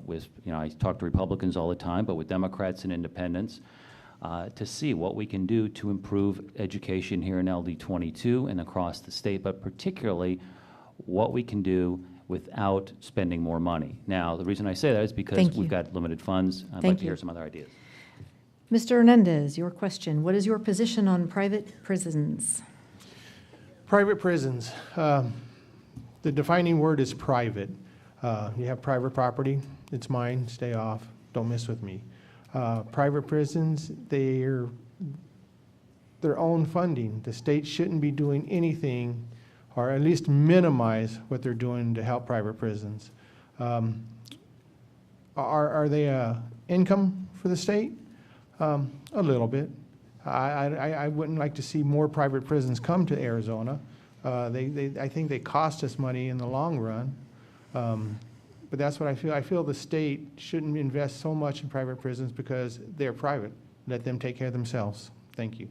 [SPEAKER 4] with, I talk to Republicans all the time, but with Democrats and independents, to see what we can do to improve education here in LD22 and across the state, but particularly what we can do without spending more money. Now, the reason I say that is because we've got limited funds. I'd like to hear some other ideas.
[SPEAKER 1] Mr. Hernandez, your question. What is your position on private prisons?
[SPEAKER 3] Private prisons. The defining word is private. You have private property. It's mine. Stay off. Don't mess with me. Private prisons, they're their own funding. The state shouldn't be doing anything, or at least minimize what they're doing to help private prisons. Are they income for the state? A little bit. I wouldn't like to see more private prisons come to Arizona. I think they cost us money in the long run. But that's what I feel. I feel the state shouldn't invest so much in private prisons because they're private. Let them take care of themselves. Thank you.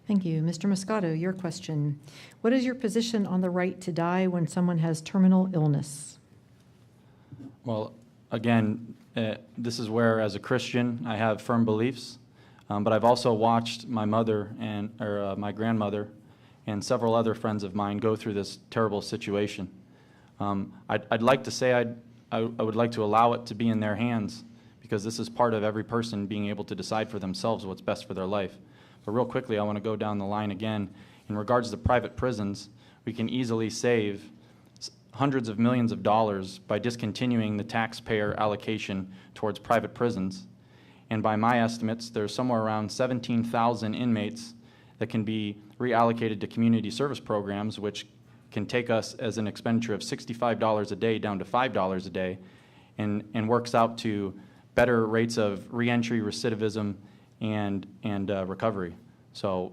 [SPEAKER 1] Thank you. Mr. Muscato, your question. What is your position on the right to die when someone has terminal illness?
[SPEAKER 2] Well, again, this is where, as a Christian, I have firm beliefs, but I've also watched my mother or my grandmother and several other friends of mine go through this terrible situation. I'd like to say I would like to allow it to be in their hands, because this is part of every person being able to decide for themselves what's best for their life. But real quickly, I want to go down the line again. In regards to private prisons, we can easily save hundreds of millions of dollars by discontinuing the taxpayer allocation towards private prisons. And by my estimates, there's somewhere around 17,000 inmates that can be reallocated to community service programs, which can take us as an expenditure of $65 a day down to $5 a day, and works out to better rates of reentry, recidivism, and recovery. So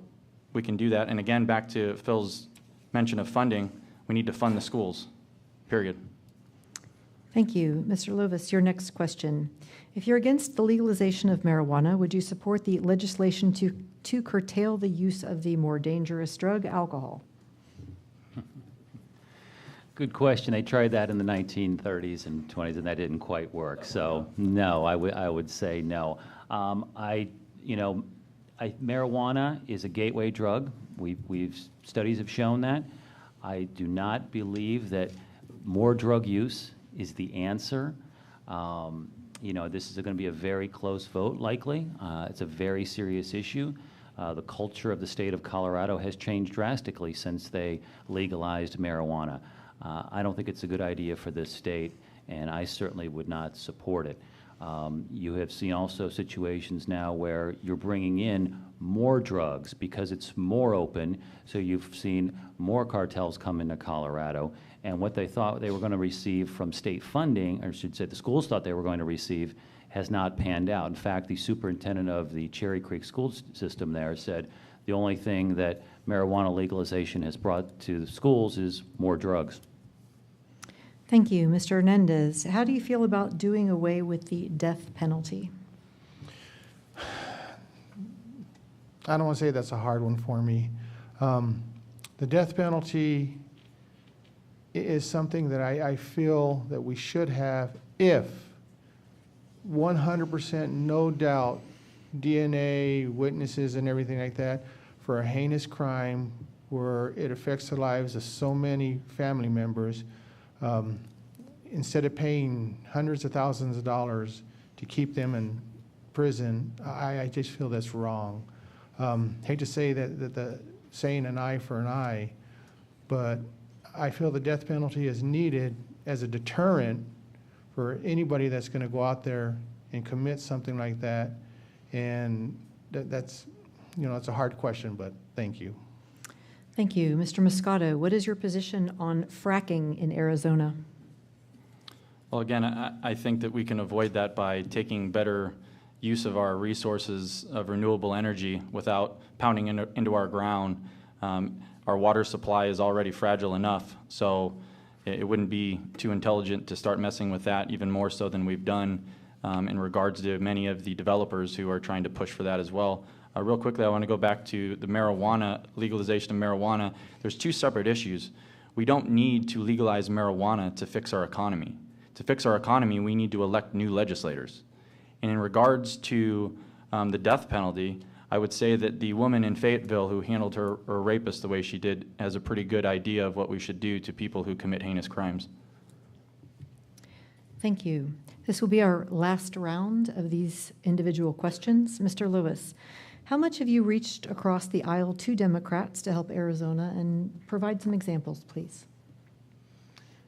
[SPEAKER 2] we can do that. And again, back to Phil's mention of funding, we need to fund the schools, period.
[SPEAKER 1] Thank you. Mr. Lovas, your next question. If you're against the legalization of marijuana, would you support the legislation to curtail the use of the more dangerous drug, alcohol?
[SPEAKER 4] Good question. They tried that in the 1930s and 20s, and that didn't quite work. So no, I would say no. Marijuana is a gateway drug. Studies have shown that. I do not believe that more drug use is the answer. This is going to be a very close vote, likely. It's a very serious issue. The culture of the state of Colorado has changed drastically since they legalized marijuana. I don't think it's a good idea for this state, and I certainly would not support it. You have seen also situations now where you're bringing in more drugs because it's more open, so you've seen more cartels come into Colorado, and what they thought they were going to receive from state funding, or I should say the schools thought they were going to receive, has not panned out. In fact, the superintendent of the Cherry Creek school system there said the only thing that marijuana legalization has brought to the schools is more drugs.
[SPEAKER 1] Thank you. Mr. Hernandez, how do you feel about doing away with the death penalty?
[SPEAKER 3] I don't want to say that's a hard one for me. The death penalty is something that I feel that we should have if 100% no doubt DNA, witnesses, and everything like that for a heinous crime where it affects the lives of so many family members. Instead of paying hundreds of thousands of dollars to keep them in prison, I just feel that's wrong. Hate to say that the saying an eye for an eye, but I feel the death penalty is needed as a deterrent for anybody that's going to go out there and commit something like that. And that's, it's a hard question, but thank you.
[SPEAKER 1] Thank you. Mr. Muscato, what is your position on fracking in Arizona?
[SPEAKER 2] Well, again, I think that we can avoid that by taking better use of our resources of renewable energy without pounding into our ground. Our water supply is already fragile enough, so it wouldn't be too intelligent to start messing with that even more so than we've done in regards to many of the developers who are trying to push for that as well. Real quickly, I want to go back to the legalization of marijuana. There's two separate issues. We don't need to legalize marijuana to fix our economy. To fix our economy, we need to elect new legislators. And in regards to the death penalty, I would say that the woman in Fayetteville who handled her rapist the way she did has a pretty good idea of what we should do to people who commit heinous crimes.
[SPEAKER 1] Thank you. This will be our last round of these individual questions. Mr. Lewis, how much have you reached across the aisle to Democrats to help Arizona, and provide some examples, please?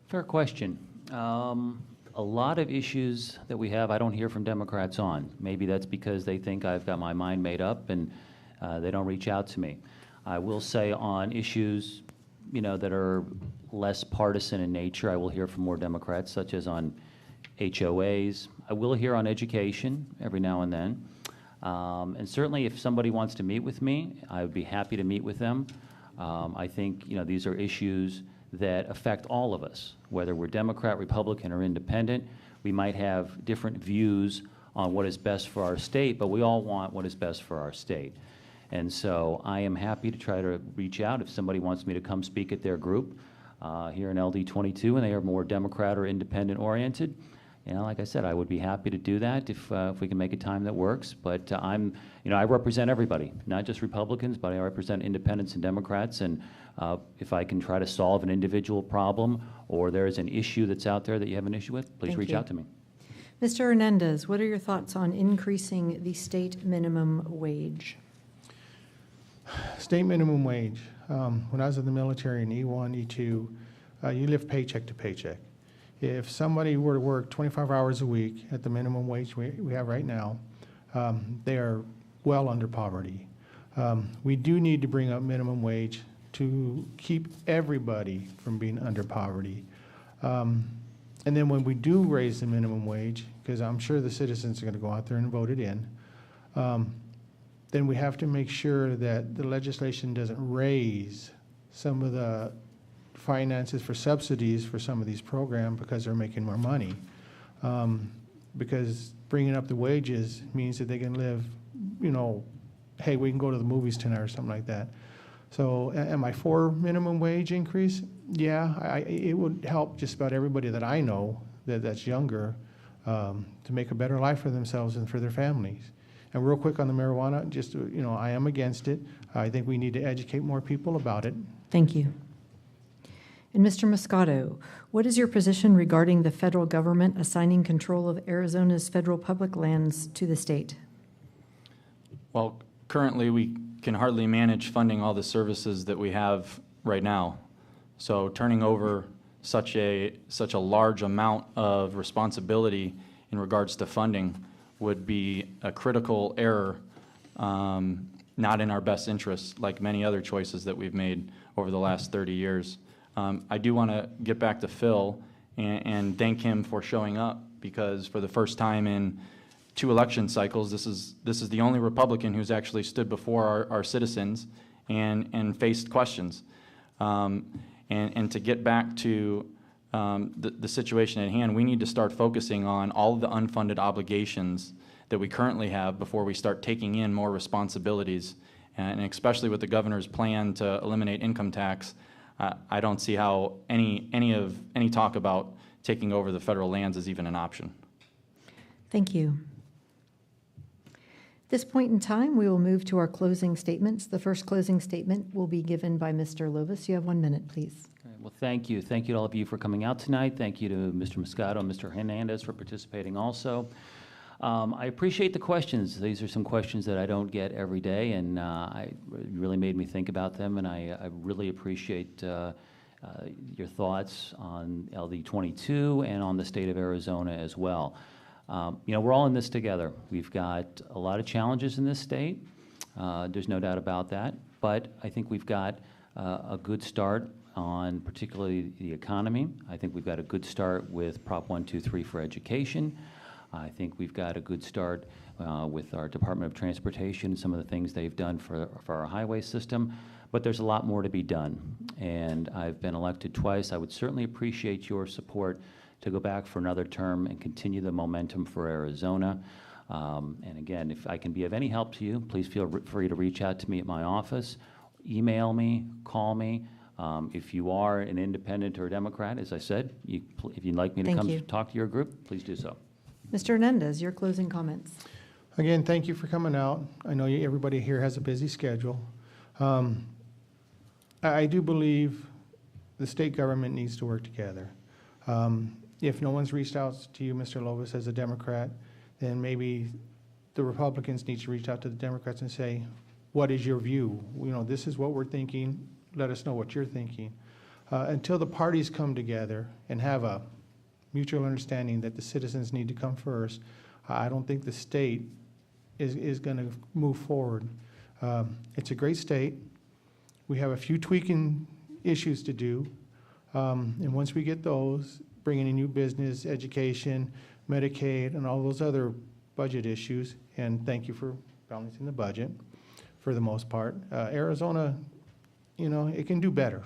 [SPEAKER 4] Fair question. A lot of issues that we have I don't hear from Democrats on. Maybe that's because they think I've got my mind made up and they don't reach out to me. I will say on issues that are less partisan in nature, I will hear from more Democrats, such as on HOAs. I will hear on education every now and then. And certainly if somebody wants to meet with me, I would be happy to meet with them. I think, these are issues that affect all of us, whether we're Democrat, Republican, or independent. We might have different views on what is best for our state, but we all want what is best for our state. And so I am happy to try to reach out if somebody wants me to come speak at their group here in LD22, and they are more Democrat or independent oriented. Like I said, I would be happy to do that if we can make a time that works. But I represent everybody, not just Republicans, but I represent independents and Democrats. And if I can try to solve an individual problem or there is an issue that's out there that you have an issue with, please reach out to me.
[SPEAKER 1] Mr. Hernandez, what are your thoughts on increasing the state minimum wage?
[SPEAKER 3] State minimum wage. When I was in the military in E1, E2, you live paycheck to paycheck. If somebody were to work 25 hours a week at the minimum wage we have right now, they are well under poverty. We do need to bring up minimum wage to keep everybody from being under poverty. And then when we do raise the minimum wage, because I'm sure the citizens are going to go out there and vote it in, then we have to make sure that the legislation doesn't raise some of the finances for subsidies for some of these programs because they're making more money. Because bringing up the wages means that they can live, hey, we can go to the movies tonight or something like that. So am I for minimum wage increase? Yeah, it would help just about everybody that I know that's younger to make a better life for themselves and for their families. And real quick on the marijuana, just, I am against it. I think we need to educate more people about it.
[SPEAKER 1] Thank you. And Mr. Muscato, what is your position regarding the federal government assigning control of Arizona's federal public lands to the state?
[SPEAKER 2] Well, currently we can hardly manage funding all the services that we have right now. So turning over such a large amount of responsibility in regards to funding would be a critical error, not in our best interest, like many other choices that we've made over the last 30 years. I do want to get back to Phil and thank him for showing up, because for the first time in 2 election cycles, this is the only Republican who's actually stood before our citizens and faced questions. And to get back to the situation at hand, we need to start focusing on all of the unfunded obligations that we currently have before we start taking in more responsibilities. And especially with the governor's plan to eliminate income tax, I don't see how any talk about taking over the federal lands is even an option.
[SPEAKER 1] Thank you. At this point in time, we will move to our closing statements. The first closing statement will be given by Mr. Lovas. You have 1 minute, please.
[SPEAKER 4] All right, well, thank you. Thank you to all of you for coming out tonight. Thank you to Mr. Muscato and Mr. Hernandez for participating also. I appreciate the questions. These are some questions that I don't get every day, and it really made me think about them, and I really appreciate your thoughts on LD22 and on the state of Arizona as well. We're all in this together. We've got a lot of challenges in this state. There's no doubt about that, but I think we've got a good start on particularly the economy. I think we've got a good start with Prop 123 for education. I think we've got a good start with our Department of Transportation and some of the things they've done for our highway system, but there's a lot more to be done. And I've been elected twice. I would certainly appreciate your support to go back for another term and continue the momentum for Arizona. And again, if I can be of any help to you, please feel free to reach out to me at my office, email me, call me. If you are an independent or a Democrat, as I said, if you'd like me to come talk to your group, please do so.
[SPEAKER 1] Mr. Hernandez, your closing comments.
[SPEAKER 3] Again, thank you for coming out. I know everybody here has a busy schedule. I do believe the state government needs to work together. If no one's reached out to you, Mr. Lovas, as a Democrat, then maybe the Republicans need to reach out to the Democrats and say, what is your view? This is what we're thinking. Let us know what you're thinking. Until the parties come together and have a mutual understanding that the citizens need to come first, I don't think the state is going to move forward. It's a great state. We have a few tweaking issues to do. And once we get those, bringing in new business, education, Medicaid, and all those other budget issues. And thank you for balancing the budget for the most part. Arizona, you know, it can do better.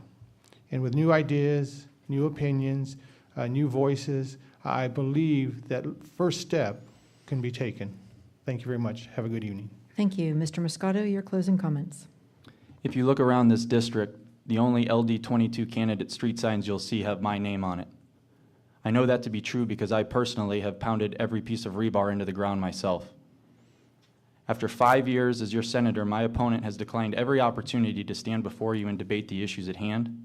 [SPEAKER 3] And with new ideas, new opinions, new voices, I believe that first step can be taken. Thank you very much. Have a good evening.
[SPEAKER 1] Thank you. Mr. Muscato, your closing comments.
[SPEAKER 2] If you look around this district, the only LD22 candidate street signs you'll see have my name on it. I know that to be true because I personally have pounded every piece of rebar into the ground myself. After 5 years as your senator, my opponent has declined every opportunity to stand before you and debate the issues at hand,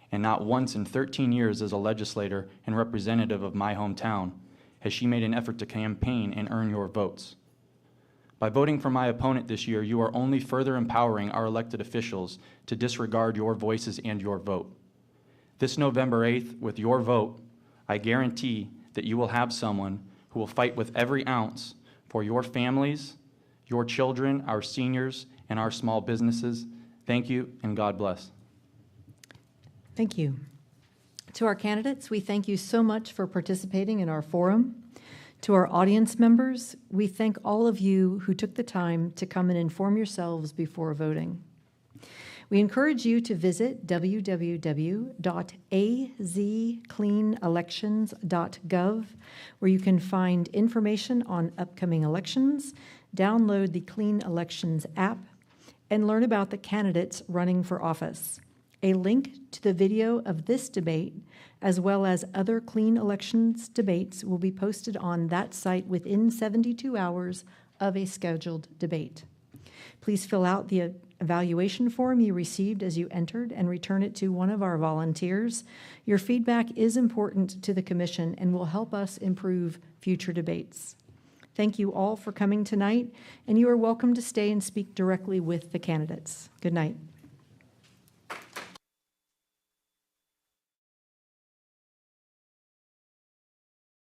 [SPEAKER 2] and not once in 13 years as a legislator and representative of my hometown has she made an effort to campaign and earn your votes. By voting for my opponent this year, you are only further empowering our elected officials to disregard your voices and your vote. This November 8th, with your vote, I guarantee that you will have someone who will fight with every ounce for your families, your children, our seniors, and our small businesses. Thank you, and God bless.
[SPEAKER 1] Thank you. To our candidates, we thank you so much for participating in our forum. To our audience members, we thank all of you who took the time to come and inform yourselves before voting. We encourage you to visit www.azcleanelections.gov, where you can find information on upcoming elections, download the Clean Elections app, and learn about the candidates running for office. A link to the video of this debate, as well as other Clean Elections debates, will be posted on that site within 72 hours of a scheduled debate. Please fill out the evaluation form you received as you entered and return it to one of our volunteers. Your feedback is important to the commission and will help us improve future debates. Thank you all for coming tonight, and you are welcome to stay and speak directly with the candidates. Good night.